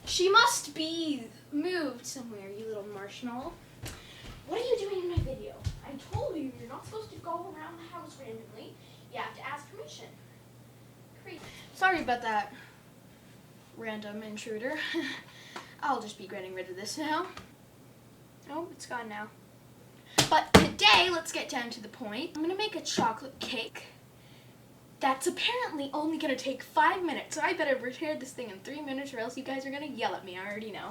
She must be moved somewhere, you little marshmallow. What are you doing in my video? I told you you're not supposed to go around the house randomly. You have to ask permission. Crazy. Sorry about that, random intruder. I'll just be getting rid of this now. Oh, it's gone now. But today, let's get down to the point. I'm gonna make a chocolate cake that's apparently only gonna take 5 minutes. So I better prepare this thing in 3 minutes or else you guys are gonna yell at me, I already know.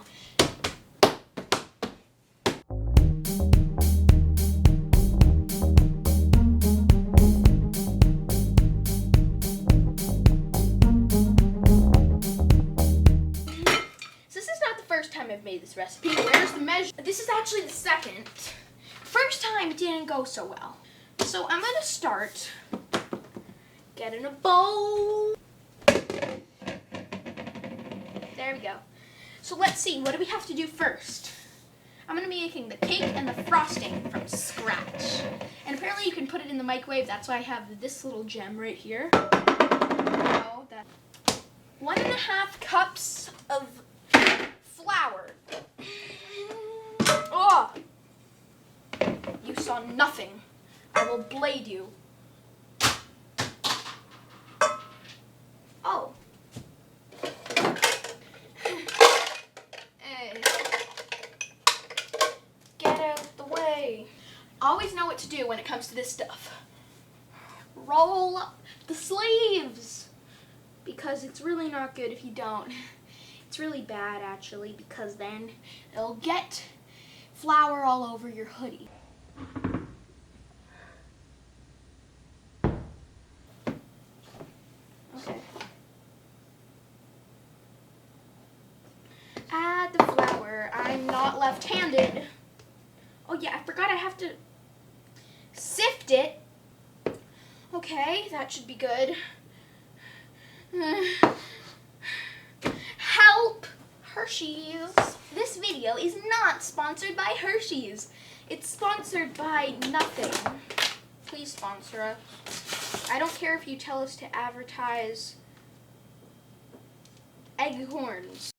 So this is not the first time I've made this recipe. Where's the measure? This is actually the second. First time it didn't go so well. So I'm gonna start getting a bowl. There we go. So let's see, what do we have to do first? I'm gonna be making the cake and the frosting from scratch. And apparently you can put it in the microwave. That's why I have this little gem right here. Now that 1.5 cups of flour. Oh! You saw nothing. I will blade you. Oh. Hey. Get out the way. Always know what to do when it comes to this stuff. Roll up the sleeves. Because it's really not good if you don't. It's really bad actually, because then it'll get flour all over your hoodie. Okay. Add the flour. I'm not left-handed. Oh yeah, I forgot I have to sift it. Okay, that should be good. Help! Hershey's. This video is not sponsored by Hershey's. It's sponsored by nothing. Please sponsor us. I don't care if you tell us to advertise Eggcorns.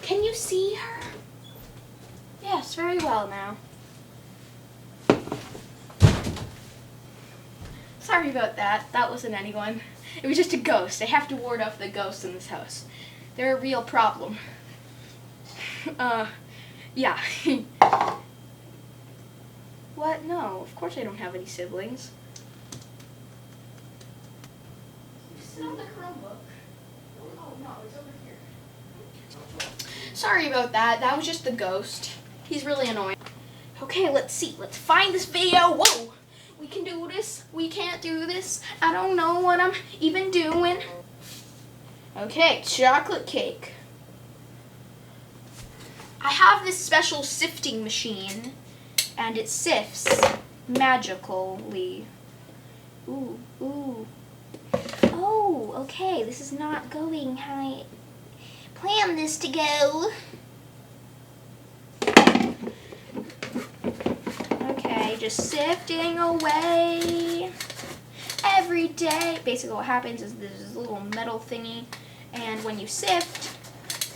Can you see her? Yes, very well now. Sorry about that. That wasn't anyone. It was just a ghost. I have to ward off the ghosts in this house. They're a real problem. Yeah. What? No, of course I don't have any siblings. You sit on the Chromebook. Oh no, it's over here. Sorry about that. That was just the ghost. He's really annoying. Okay, let's see. Let's find this video. Whoa! We can do this. We can't do this. I don't know what I'm even doing. Okay, chocolate cake. I have this special sifting machine, and it sifts magically. Ooh, ooh. Oh, okay. This is not going how I planned this to go. Okay, just sifting away every day. Basically what happens is there's this little metal thingy, and when you sift,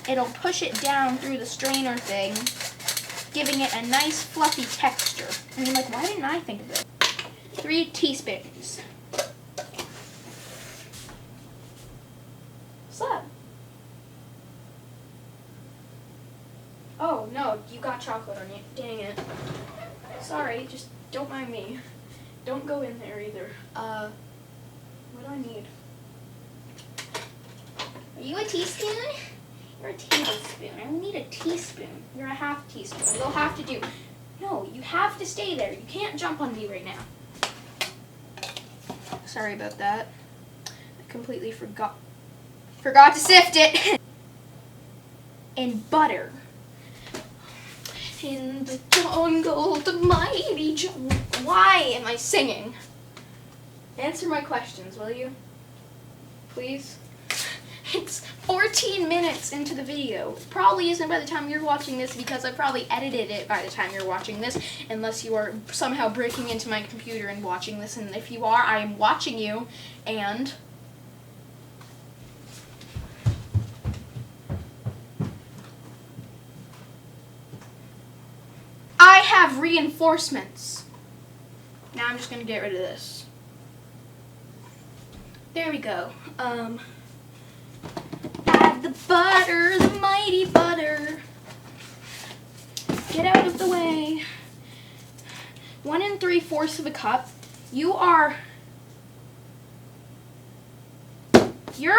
it'll push it down through the strainer thing, giving it a nice fluffy texture. I mean, like, why didn't I think of it? 3 teaspoons. What's that? Oh, no, you got chocolate on you. Dang it. Sorry, just don't mind me. Don't go in there either. What do I need? Are you a teaspoon? You're a tablespoon. I need a teaspoon. You're a half teaspoon. You'll have to do. No, you have to stay there. You can't jump on me right now. Sorry about that. I completely forgot to sift it. And butter. In the jungle, the mighty jungle. Why am I singing? Answer my questions, will you? Please? It's 14 minutes into the video. It probably isn't by the time you're watching this because I probably edited it by the time you're watching this, unless you are somehow breaking into my computer and watching this. And if you are, I am watching you, and I have reinforcements. Now I'm just gonna get rid of this. There we go. Add the butter, the mighty butter. Get out of the way. 1 3/4 of a cup. You're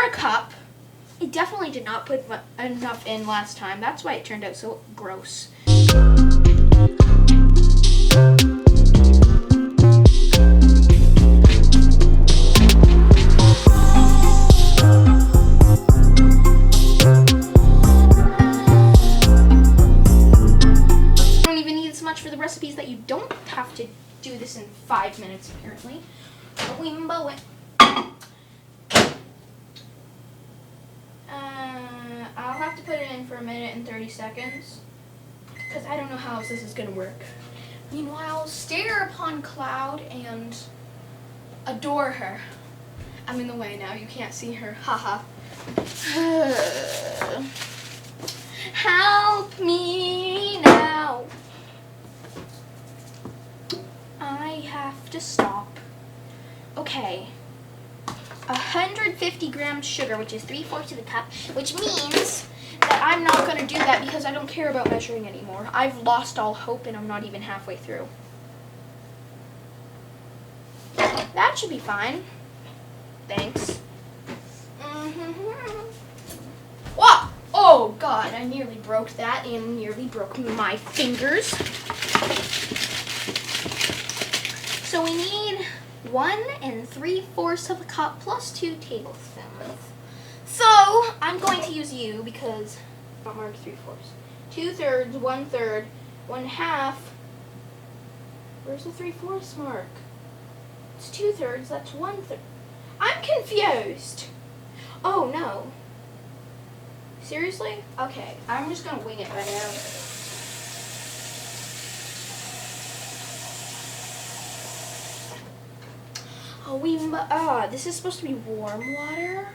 a cup. I definitely did not put enough in last time. That's why it turned out so gross. For the recipes that you don't have to do this in 5 minutes, apparently. I'll have to put it in for 1 minute and 30 seconds because I don't know how else this is going to work. Meanwhile, stare upon Cloud and adore her. I'm in the way now. You can't see her. Haha. Help me now. I have to stop. Okay. 150 grams sugar, which is 3/4 of the cup, which means that I'm not going to do that because I don't care about measuring anymore. I've lost all hope and I'm not even halfway through. That should be fine. Thanks. Whoa! Oh God, I nearly broke that and nearly broke my fingers. So we need 1 3/4 of a cup plus 2 tablespoons. So I'm going to use you because not marked 3/4. 2/3, 1/3, 1/2. Where's the 3/4 mark? It's 2/3. That's 1/3. I'm confused. Oh no. Seriously? Okay, I'm just gonna wing it right now. Oh, this is supposed to be warm water?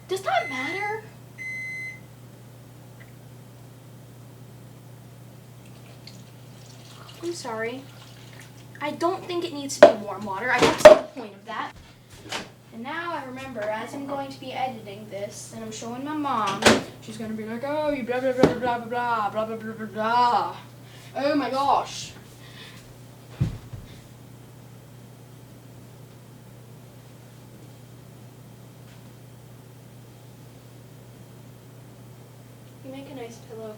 Does that matter? I'm sorry. I don't think it needs to be warm water. I don't see the point of that. And now I remember, as I'm going to be editing this, and I'm showing my mom, she's going to be like, oh, you blah, blah, blah, blah, blah, blah, blah, blah, blah, blah, blah. Oh my gosh. You make a nice pillow.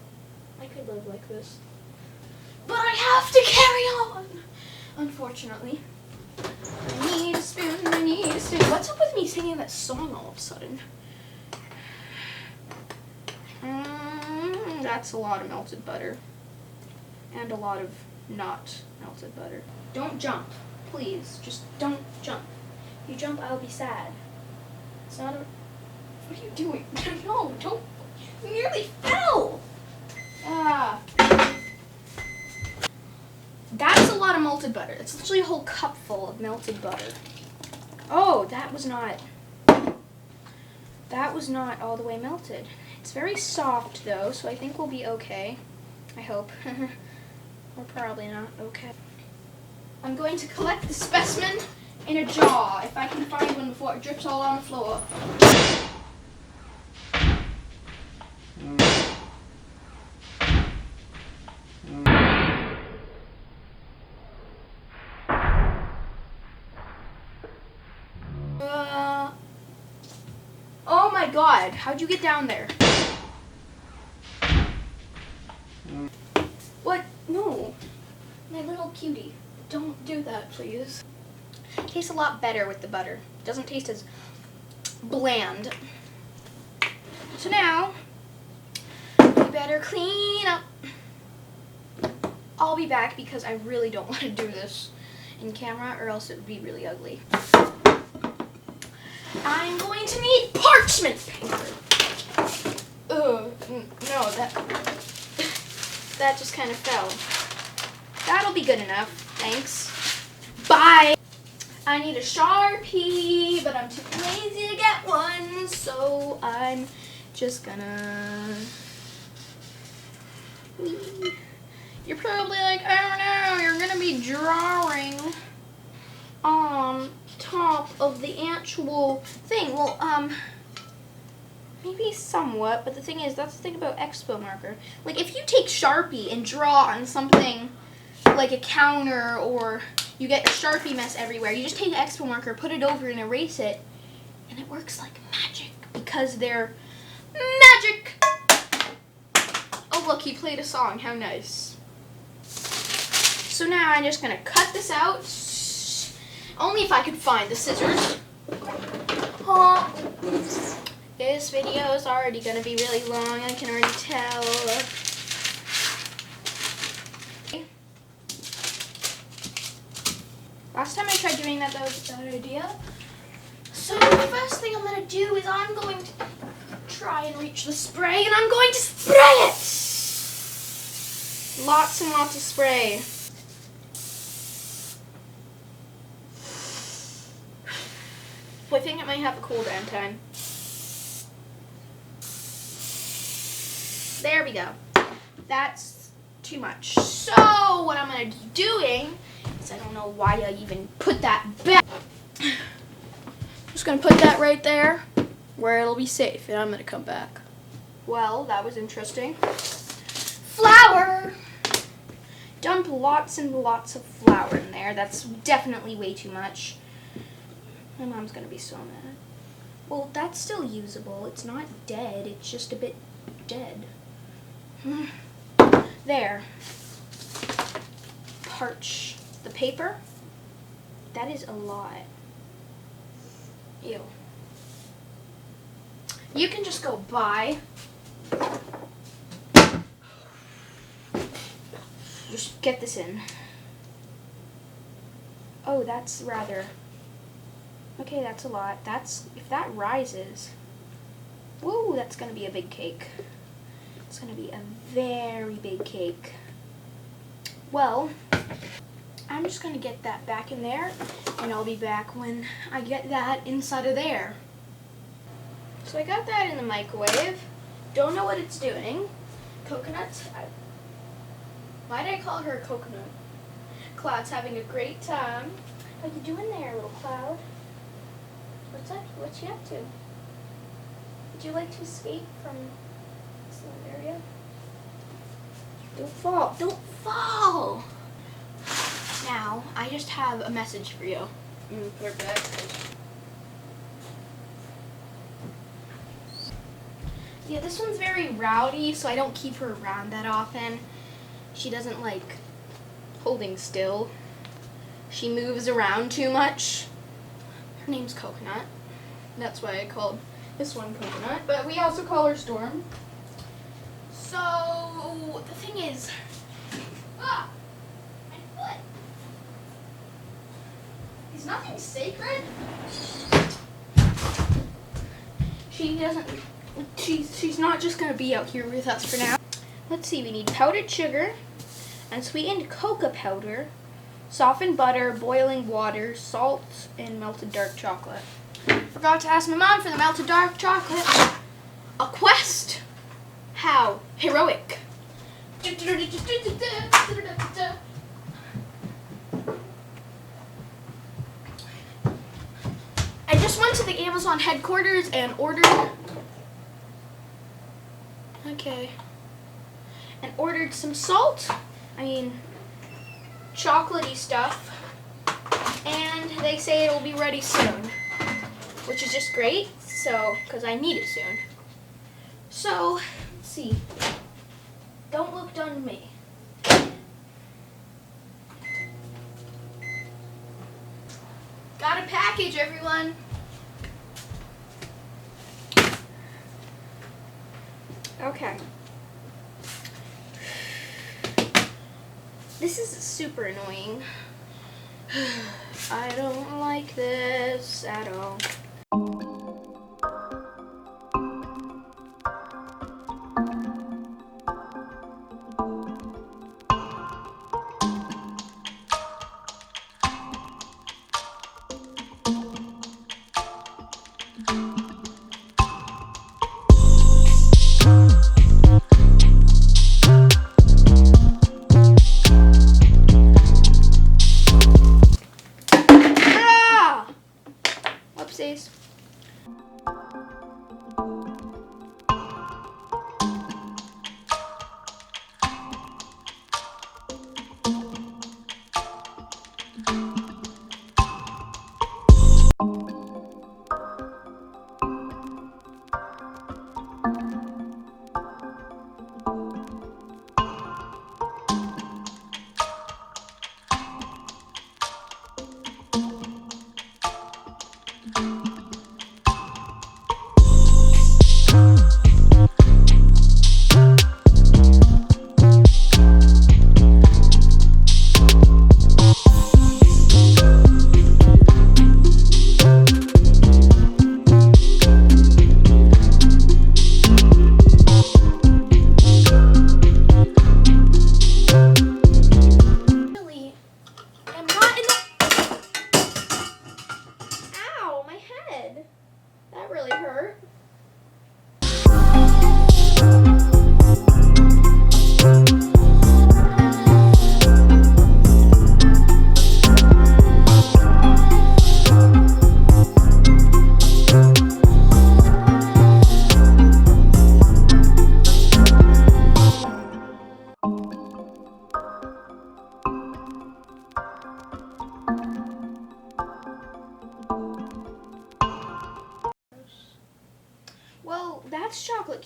I could live like this. But I have to carry on, unfortunately. I need a spoon, I need a spoon. What's up with me singing that song all of a sudden? That's a lot of melted butter. And a lot of not melted butter. Don't jump, please. Just don't jump. If you jump, I'll be sad. It's not a... What are you doing? No, don't. You nearly fell. Ah. That's a lot of melted butter. That's literally a whole cup full of melted butter. Oh, that was not all the way melted. It's very soft though, so I think we'll be okay. I hope. We're probably not okay. I'm going to collect the specimen in a jar, if I can find one before it drips all on the floor. Oh my God, how'd you get down there? What? No. My little cutie. Don't do that, please. It tastes a lot better with the butter. It doesn't taste as bland. So now, we better clean up. I'll be back because I really don't want to do this in camera or else it would be really ugly. I'm going to need parchment paper. No, that just kind of fell. That'll be good enough. Thanks. Bye. I need a Sharpie, but I'm too lazy to get one, so I'm just gonna... You're probably like, oh no, you're gonna be drawing on top of the actual thing. Well, maybe somewhat, but the thing is, that's the thing about Expo marker. Like, if you take Sharpie and draw on something like a counter, or you get a Sharpie mess everywhere, you just take an Expo marker, put it over and erase it, and it works like magic, because they're magic! Oh look, he played a song, how nice. So now I'm just gonna cut this out, only if I could find the scissors. Oh. This video is already going to be really long, I can already tell. Last time I tried doing that, that was a bad idea. So the first thing I'm going to do is I'm going to try and reach the spray, and I'm going to spray it! Lots and lots of spray. I think it might have a cool down time. There we go. That's too much. So what I'm going to be doing is, I don't know why I even put that back. Just going to put that right there where it'll be safe, and I'm going to come back. Well, that was interesting. Flour! Dump lots and lots of flour in there. That's definitely way too much. My mom's going to be so mad. Well, that's still usable. It's not dead. It's just a bit dead. There. Parch the paper. That is a lot. Ew. You can just go buy. Just get this in. Oh, that's rather... Okay, that's a lot. If that rises... Whoa, that's going to be a big cake. It's going to be a very big cake. Well, I'm just going to get that back in there, and I'll be back when I get that inside of there. So I got that in the microwave. Don't know what it's doing. Coconut. Why did I call her a coconut? Cloud's having a great time. How you doing there, little Cloud? What's up? What you up to? Would you like to escape from this little area? Don't fall. Don't fall! Now, I just have a message for you. Put her back. Yeah, this one's very rowdy, so I don't keep her around that often. She doesn't like holding still. She moves around too much. Her name's Coconut. That's why I called this one Coconut, but we also call her Storm. So, the thing is, my foot. Is nothing sacred? She's not just gonna be out here with us for now. Let's see, we need powdered sugar, unsweetened cocoa powder, softened butter, boiling water, salt, and melted dark chocolate. Forgot to ask my mom for the melted dark chocolate. A quest? How heroic. I just went to the Amazon headquarters and ordered... Okay. And ordered some salt. Chocolatey stuff. And they say it'll be ready soon. Which is just great, so, because I need it soon. So, let's see. Don't look done to me. Got a package, everyone. Okay. This is super annoying. I don't like this at all.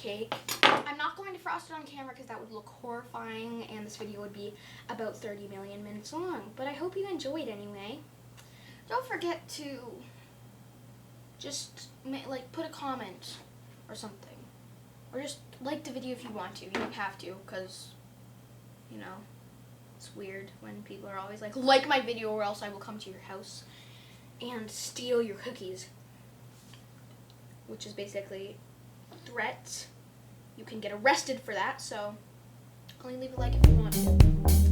cake. I'm not going to frost it on camera because that would look horrifying and this video would be about 30 million minutes long. But I hope you enjoyed anyway. Don't forget to just put a comment or something. Or just like the video if you want to. You don't have to because, you know, it's weird when people are always like my video or else I will come to your house and steal your cookies. Which is basically a threat. You can get arrested for that, so only leave a like if you want to.